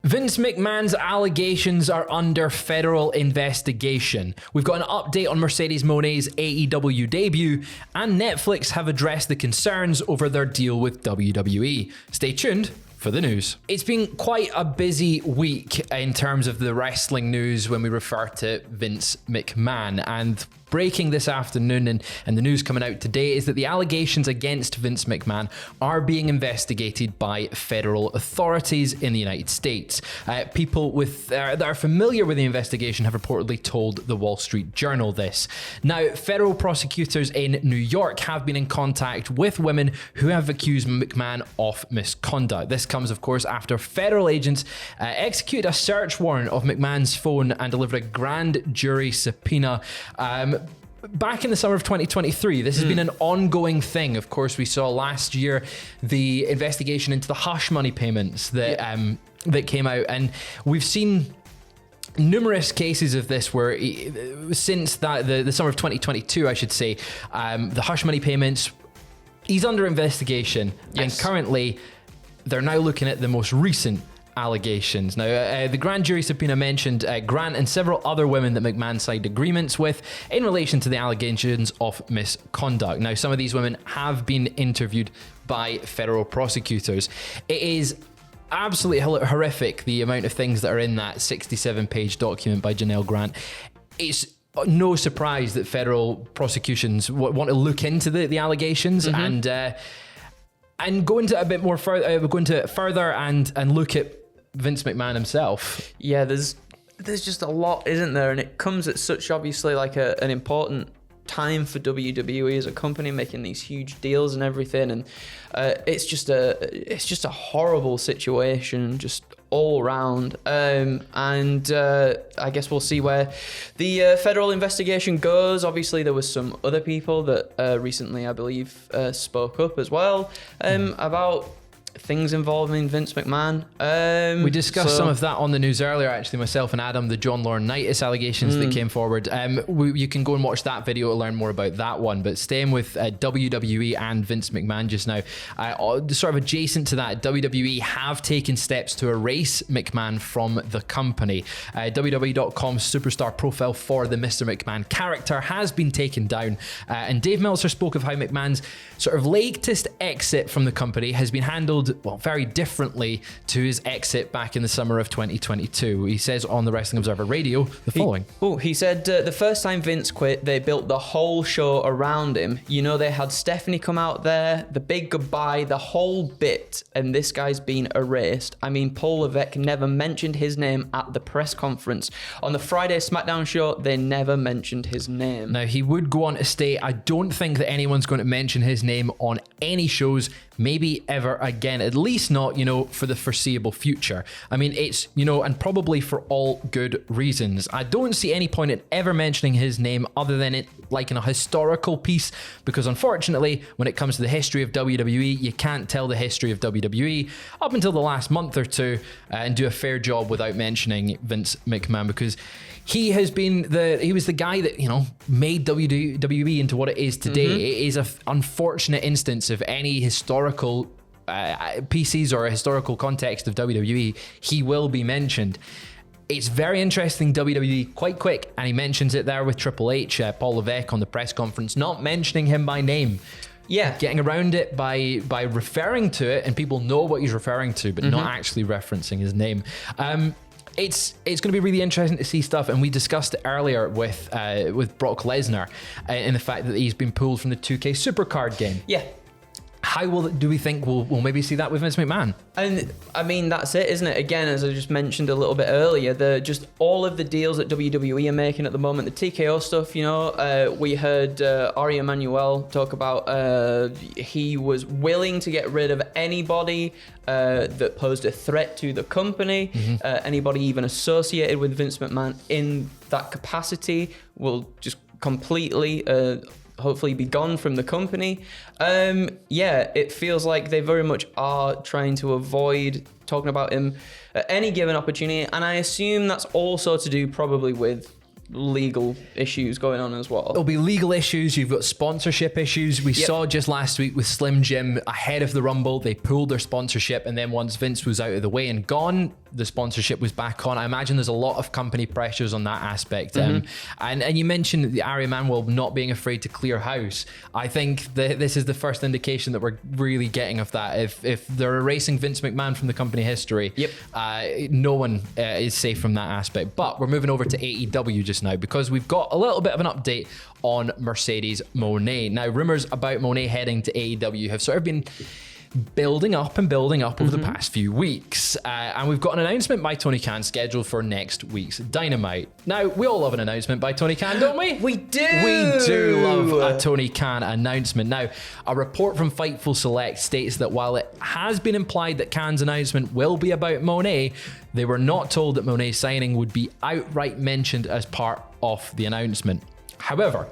Vince McMahon's allegations are under federal investigation. We've got an update on Mercedes Moné's AEW debut, and Netflix have addressed the concerns over their deal with WWE. Stay tuned for the news. It's been quite a busy week in terms of the wrestling news when we refer to Vince McMahon, and breaking this afternoon and the news coming out today is that the allegations against Vince McMahon are being investigated by federal authorities in the United States. People that are familiar with the investigation have reportedly told the Wall Street Journal this. Now, federal prosecutors in New York have been in contact with women who have accused McMahon of misconduct. This comes, of course, after federal agents executed a search warrant of McMahon's phone and delivered a grand jury subpoena back in the summer of 2023. This has been an ongoing thing. Of course, we saw last year the investigation into the hush money payments that came out, and we've seen numerous cases of this where since the summer of 2022, I should say, the hush money payments, he's under investigation. Yes. And currently they're now looking at the most recent allegations. Now, the grand jury subpoena mentioned Grant and several other women that McMahon signed agreements with in relation to the allegations of misconduct. Now, some of these women have been interviewed by federal prosecutors. It is absolutely horrific, the amount of things that are in that 67-page document by Janelle Grant. It's no surprise that federal prosecutions want to look into the allegations and go into it a bit more further, go into it further and look at Vince McMahon himself. Yeah, there's just a lot, isn't there? And it comes at such obviously like an important time for WWE as a company, making these huge deals and everything. And it's just a horrible situation, just all around. And I guess we'll see where the federal investigation goes. Obviously, there was some other people that recently, I believe, spoke up as well about things involving Vince McMahon. We discussed some of that on the news earlier, actually, myself and Adam, the John Laurinaitis allegations that came forward. You can go and watch that video to learn more about that one. But staying with WWE and Vince McMahon just now, sort of adjacent to that, WWE have taken steps to erase McMahon from the company. WWE.com's superstar profile for the Mr. McMahon character has been taken down. And Dave Meltzer spoke of how McMahon's sort of latest exit from the company has been handled very differently to his exit back in the summer of 2022. He says on the Wrestling Observer Radio the following. He said, the first time Vince quit, they built the whole show around him. You know, they had Stephanie come out there, the big goodbye, the whole bit, and this guy's been erased. I mean, Paul Levesque never mentioned his name at the press conference. On the Friday SmackDown show, they never mentioned his name. Now, he would go on to state, I don't think that anyone's going to mention his name on any shows, maybe ever again, at least not, for the foreseeable future. I mean, it's, and probably for all good reasons. I don't see any point in ever mentioning his name other than it like in a historical piece, because unfortunately, when it comes to the history of WWE, you can't tell the history of WWE up until the last month or two and do a fair job without mentioning Vince McMahon, because he was the guy that, made WWE into what it is today. It is an unfortunate instance of any historical pieces or a historical context of WWE, he will be mentioned. It's very interesting, WWE, quite quick, and he mentions it there with Triple H, Paul Levesque on the press conference, not mentioning him by name. Yeah. Getting around it by referring to it, and people know what he's referring to, but not actually referencing his name. It's going to be really interesting to see stuff, and we discussed it earlier with Brock Lesnar and the fact that he's been pulled from the 2K Supercard game. Yeah. How do we think we'll maybe see that with Vince McMahon? And I mean, that's it, isn't it? Again, as I just mentioned a little bit earlier, just all of the deals that WWE are making at the moment, the TKO stuff, we heard Ari Emanuel talk about he was willing to get rid of anybody that posed a threat to the company. Anybody even associated with Vince McMahon in that capacity will just completely hopefully be gone from the company. It feels like they very much are trying to avoid talking about him at any given opportunity, and I assume that's also to do probably with legal issues going on as well. There'll be legal issues. You've got sponsorship issues. We saw just last week with Slim Jim ahead of the Rumble, they pulled their sponsorship, and then once Vince was out of the way and gone, the sponsorship was back on. I imagine there's a lot of company pressures on that aspect. And you mentioned the Ari Emanuel not being afraid to clear house. I think this is the first indication that we're really getting of that. If they're erasing Vince McMahon from the company history, no one is safe from that aspect. But we're moving over to AEW just now because we've got a little bit of an update on Mercedes Moné. Now, rumors about Moné heading to AEW have sort of been building up over the past few weeks. And we've got an announcement by Tony Khan scheduled for next week's Dynamite. Now, we all love an announcement by Tony Khan, don't we? We do! We do love a Tony Khan announcement. Now, a report from Fightful Select states that while it has been implied that Khan's announcement will be about Moné, they were not told that Moné's signing would be outright mentioned as part of the announcement. However,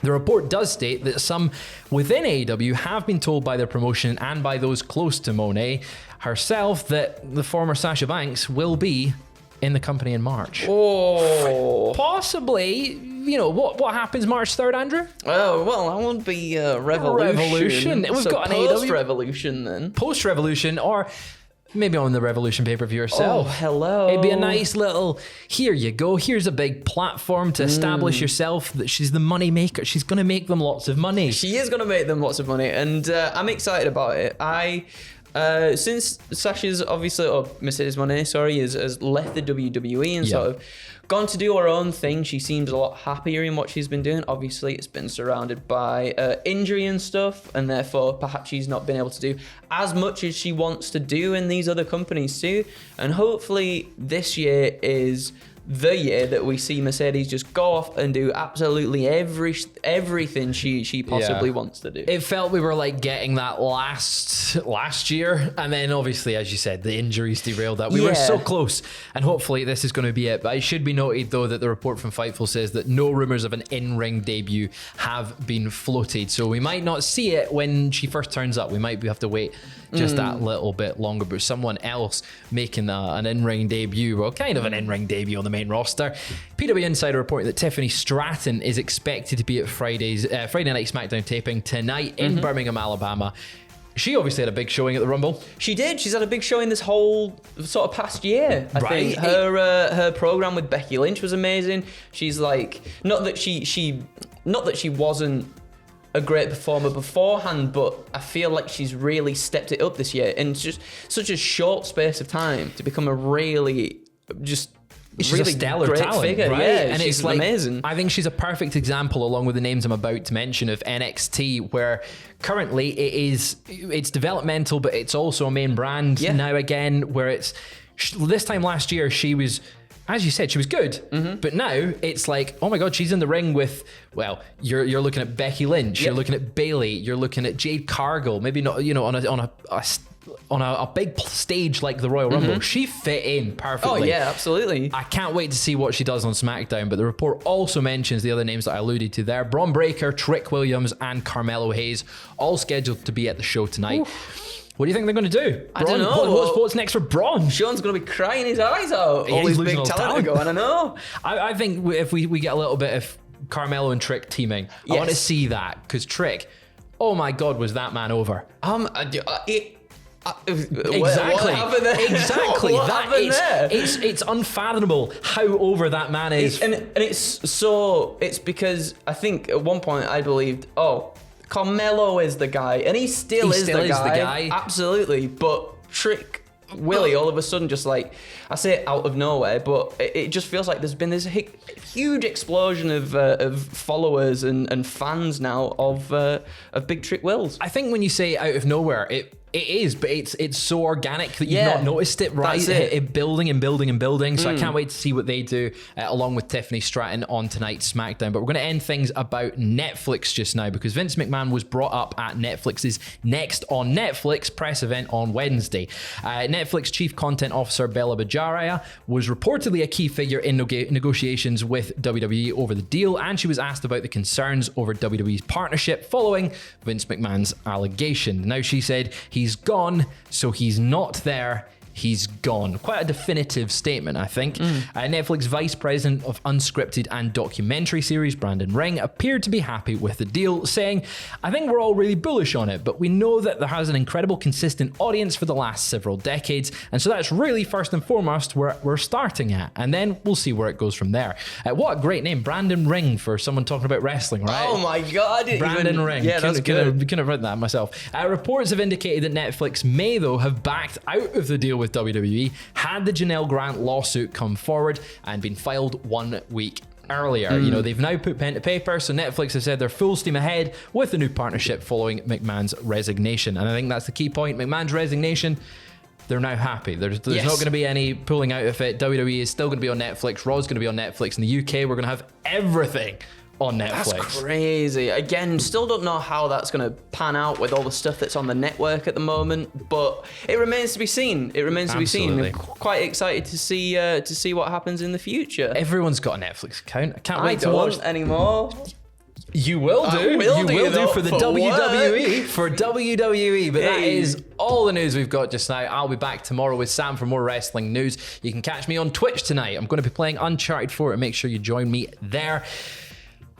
the report does state that some within AEW have been told by their promotion and by those close to Moné herself that the former Sasha Banks will be in the company in March. Oh. Possibly, what happens March 3rd, Andrew? Oh, well, that would be Revolution. We've so got an AEW post-Revolution then. Post-Revolution, or maybe on the Revolution pay-per-view yourself. Oh, hello. It'd be a nice little, here you go, here's a big platform to establish yourself, that she's the money maker. She's going to make them lots of money. She is going to make them lots of money, and I'm excited about it. Since Sasha's obviously, or Mercedes Moné, has left the WWE and sort of gone to do her own thing, she seems a lot happier in what she's been doing. Obviously, it's been surrounded by injury and stuff, and therefore perhaps she's not been able to do as much as she wants to do in these other companies too. And hopefully this year is the year that we see Mercedes just go off and do absolutely everything she possibly wants to do. It felt we were like getting that last year, and then obviously, as you said, the injuries derailed that. We were so close, and hopefully this is going to be it. But it should be noted though that the report from Fightful says that no rumors of an in-ring debut have been floated, so we might not see it when she first turns up. We might have to wait just that little bit longer, but someone else making an in-ring debut, well, kind of an in-ring debut on the main roster. PW Insider reporting that Tiffany Stratton is expected to be at Friday Night SmackDown taping tonight in Birmingham, Alabama. She obviously had a big showing at the Rumble. She did. She's had a big showing this whole sort of past year. I think her program with Becky Lynch was amazing. She's like, not that she wasn't a great performer beforehand, but I feel like she's really stepped it up this year in just such a short space of time to become a really a stellar great talent, figure, right? Yeah, and she's it's like, amazing. I think she's a perfect example, along with the names I'm about to mention, of NXT, where currently it's developmental, but it's also a main brand now again. Where this time last year she was, as you said, she was good, but now it's like, oh my God, she's in the ring with, well, you're looking at Becky Lynch, you're looking at Bayley, you're looking at Jade Cargill, maybe not, on a big stage like the Royal Rumble. She fit in perfectly. Oh yeah, absolutely. I can't wait to see what she does on SmackDown, but the report also mentions the other names that I alluded to there: Braun Breaker, Trick Williams, and Carmelo Hayes, all scheduled to be at the show tonight. What do you think they're going to do? I don't know. What's next for Braun? Sean's going to be crying his eyes out. All his big talent going, I know. I think if we get a little bit of Carmelo and Trick teaming, I want to see that, because Trick, oh my God, was that man over? Exactly. What happened there? Exactly. What happened there? It's unfathomable how over that man is. It's because I think at one point I believed, Carmelo is the guy, and he still is the guy. Absolutely. But Trick Willie, all of a sudden, just like, I say it out of nowhere, but it just feels like there's been this huge explosion of followers and fans now of Big Trick Wills. I think when you say out of nowhere, it is, but it's so organic that you've not noticed it, right? That's it. It building and building and building. So I can't wait to see what they do along with Tiffany Stratton on tonight's SmackDown. But we're going to end things about Netflix just now, because Vince McMahon was brought up at Netflix's Next on Netflix press event on Wednesday. Netflix Chief Content Officer Bella Bajaria was reportedly a key figure in negotiations with WWE over the deal, and she was asked about the concerns over WWE's partnership following Vince McMahon's allegation. Now, she said, "He's gone, so he's not there. he's gone. Quite a definitive statement, I think. Netflix Vice President of Unscripted and Documentary Series, Brandon Ring, appeared to be happy with the deal, saying, I think we're all really bullish on it, but we know that there has an incredible consistent audience for the last several decades, and so that's really first and foremost where we're starting at, and then we'll see where it goes from there. What a great name, Brandon Ring, for someone talking about wrestling, right? Oh my God. Brandon Ring. Yeah, that's good. Couldn't have written that myself. Reports have indicated that Netflix may, though, have backed out of the deal with WWE had the Janelle Grant lawsuit come forward and been filed 1 week earlier. You know, they've now put pen to paper, so Netflix have said they're full steam ahead with the new partnership following McMahon's resignation. And I think that's the key point. McMahon's resignation, they're now happy. There's not going to be any pulling out of it. WWE is still going to be on Netflix. Raw's going to be on Netflix. In the UK, we're going to have everything on Netflix. That's crazy. Again, still don't know how that's going to pan out with all the stuff that's on the network at the moment, but it remains to be seen. It remains to be seen. I'm quite excited to see what happens in the future. Everyone's got a Netflix account. I can't I wait to don't watch anymore. You will do. You will do though, for the for WWE. work. For WWE. But that Hey. is all the news we've got just now. I'll be back tomorrow with Sam for more wrestling news. You can catch me on Twitch tonight. I'm going to be playing Uncharted 4, and make sure you join me there.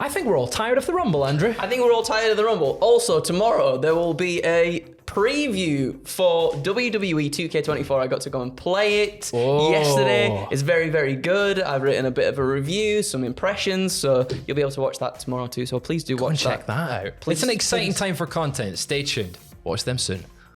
I think we're all tired of the Rumble, Andrew. I think we're all tired of the Rumble. Also, tomorrow there will be a preview for WWE 2K24. I got to go and play it yesterday. It's very, very good. I've written a bit of a review, some impressions, so you'll be able to watch that tomorrow too. So please do watch that. Check that out. Please, it's an exciting time for content. Stay tuned. Watch them soon.